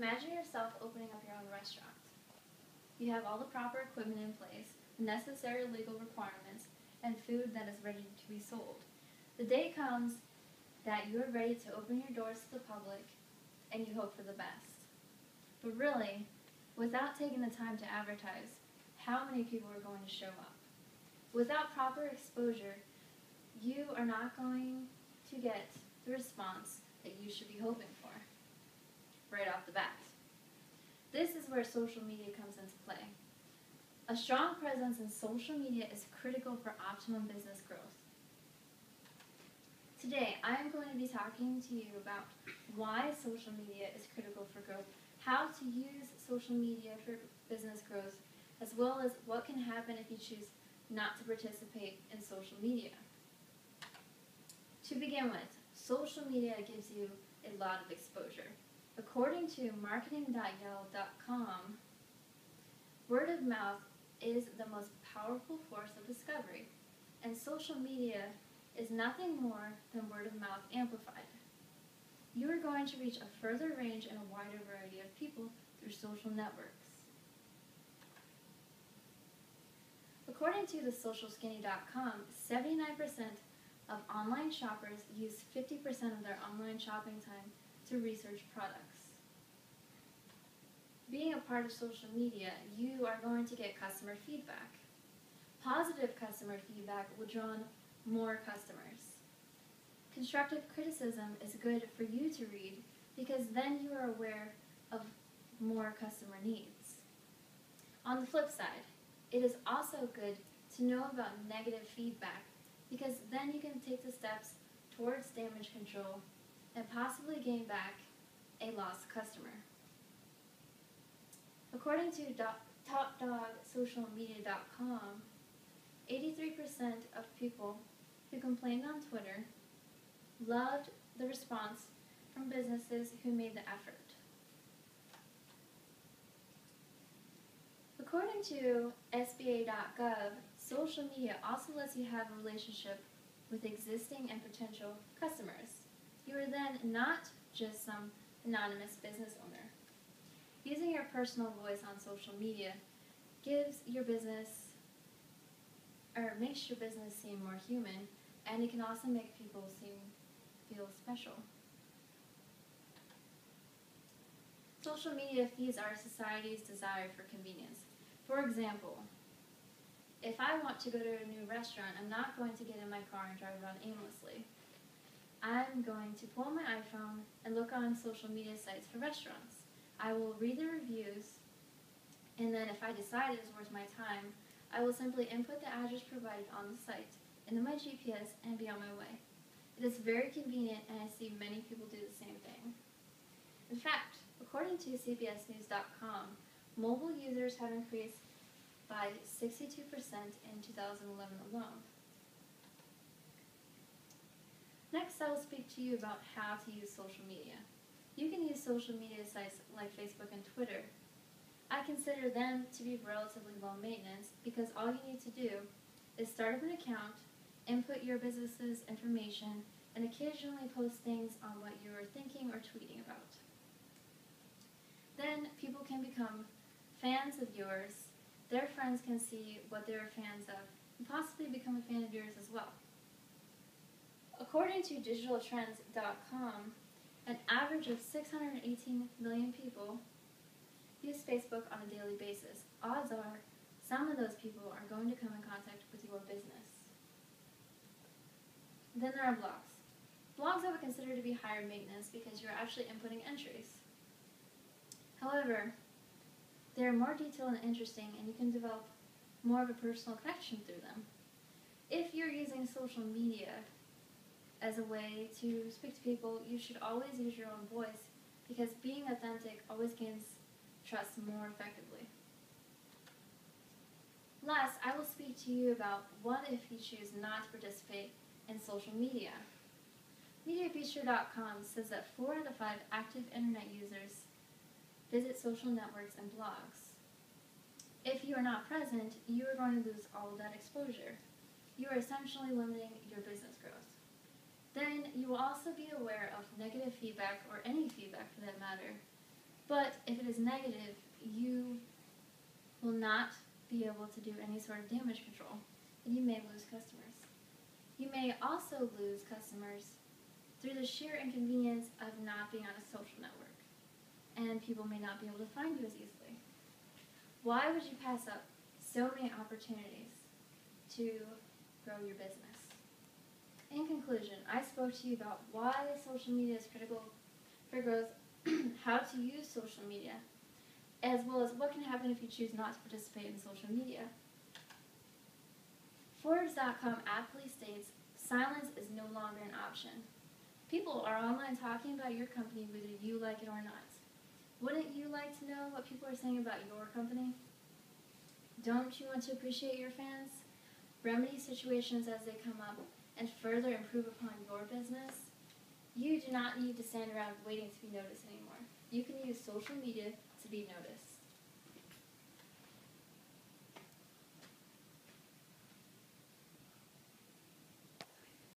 Imagine yourself opening up your own restaurant. You have all the proper equipment in place, the necessary legal requirements, and food that is ready to be sold. The day comes that you are ready to open your doors to the public, and you hope for the best. But really, without taking the time to advertise, how many people are going to show up? Without proper exposure, you are not going to get the response that you should be hoping for right off the bat. This is where social media comes into play. A strong presence in social media is critical for optimum business growth. Today, I am going to be talking to you about why social media is critical for growth, how to use social media for business growth, as well as what can happen if you choose not to participate in social media. To begin with, social media gives you a lot of exposure. According to marketing.yale.com, word of mouth is the most powerful force of discovery, and social media is nothing more than word of mouth amplified. You are going to reach a further range and a wider variety of people through social networks. According to thesocialskinny.com, 79% of online shoppers use 50% of their online shopping time to research products. Being a part of social media, you are going to get customer feedback. Positive customer feedback will draw in more customers. Constructive criticism is good for you to read because then you are aware of more customer needs. On the flip side, it is also good to know about negative feedback because then you can take the steps towards damage control and possibly gain back a lost customer. According to TopDogSocialMedia.com, 83% of people who complained on Twitter loved the response from businesses who made the effort. According to SBA.gov, social media also lets you have a relationship with existing and potential customers. You are then not just some anonymous business owner. Using your personal voice on social media makes your business seem more human, and it can also make people feel special. Social media feeds our society's desire for convenience. For example, if I want to go to a new restaurant, I'm not going to get in my car and drive around aimlessly. I'm going to pull my iPhone and look on social media sites for restaurants. I will read the reviews, and then if I decide it is worth my time, I will simply input the address provided on the site into my GPS and be on my way. It is very convenient, and I see many people do the same thing. In fact, according to CBSNews.com, mobile users have increased by 62% in 2011 alone. Next, I will speak to you about how to use social media. You can use social media sites like Facebook and Twitter. I consider them to be relatively low maintenance because all you need to do is start up an account, input your business's information, and occasionally post things on what you are thinking or tweeting about. Then people can become fans of yours, their friends can see what they're fans of, and possibly become a fan of yours as well. According to digitaltrends.com, an average of 618 million people use Facebook on a daily basis. Odds are some of those people are going to come in contact with your business. Then there are blogs. Blogs I would consider to be higher maintenance because you're actually inputting entries. However, they are more detailed and interesting, and you can develop more of a personal connection through them. If you're using social media as a way to speak to people, you should always use your own voice because being authentic always gains trust more effectively. Last, I will speak to you about what if you choose not to participate in social media. MediaFeature.com says that 4 out of 5 active internet users visit social networks and blogs. If you are not present, you are going to lose all of that exposure. You are essentially limiting your business growth. Then you will also be aware of negative feedback, or any feedback for that matter, But if it is negative, you will not be able to do any sort of damage control, and you may lose customers. You may also lose customers through the sheer inconvenience of not being on a social network, and people may not be able to find you as easily. Why would you pass up so many opportunities to grow your business? In conclusion, I spoke to you about why social media is critical for growth, how to use social media, as well as what can happen if you choose not to participate in social media. Forbes.com aptly states, silence is no longer an option. People are online talking about your company whether you like it or not. Wouldn't you like to know what people are saying about your company? Don't you want to appreciate your fans? Remedy situations as they come up and further improve upon your business? You do not need to stand around waiting to be noticed anymore. You can use social media to be noticed.